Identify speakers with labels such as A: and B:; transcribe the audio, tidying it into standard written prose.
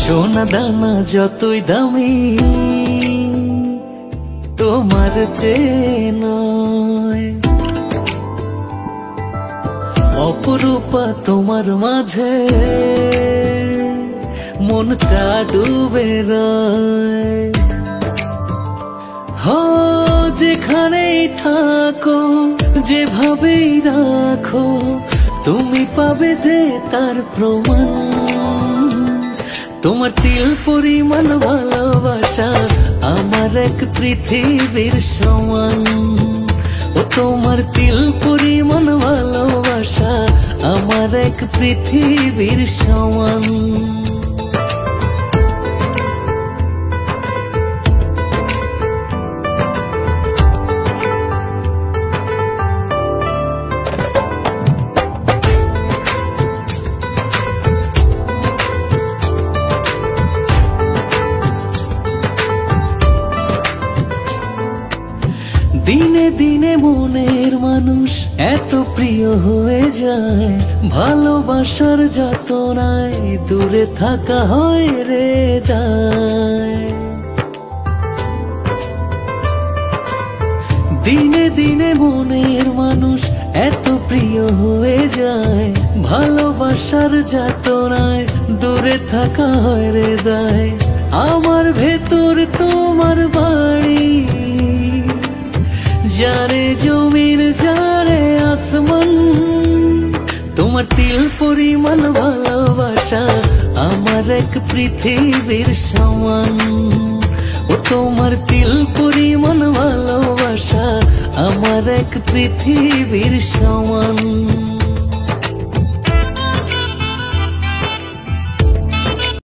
A: সোনা দানা যতই দামি তোমার চেয়ে নয়। অপরূপা তোমার মাঝে মনটা ডুবে রয়। যেখানেই থাকো যেভাবেই রাখো তুমি পাবে যে তার প্রমাণ। তোমার তিল পরিমাণ ভালোবাসা আমার এক পৃথিবীর সমান। ও তোমার তিল পরিমাণ ভালোবাসা আমার এক পৃথিবীর সমান। দিনে দিনে মনের মানুষ এত প্রিয় হয়ে যায়, ভালোবাসার যাতনায় দূরে থাকা হয় রে দায়। দিনে দিনে মনের মানুষ এত প্রিয় হয়ে যায়, ভালোবাসার যাতনায় দূরে থাকা হয় রে দায়। আমার ভেতর তোমার বাড়ি, যারে জমির যারে আসমান। তোমার তিল পরিমাণ ভালোবাসা আমার এক পৃথিবীর সমান। ও তোমার তিল পরিমাণ ভালোবাসা আমার এক পৃথিবীর সমান।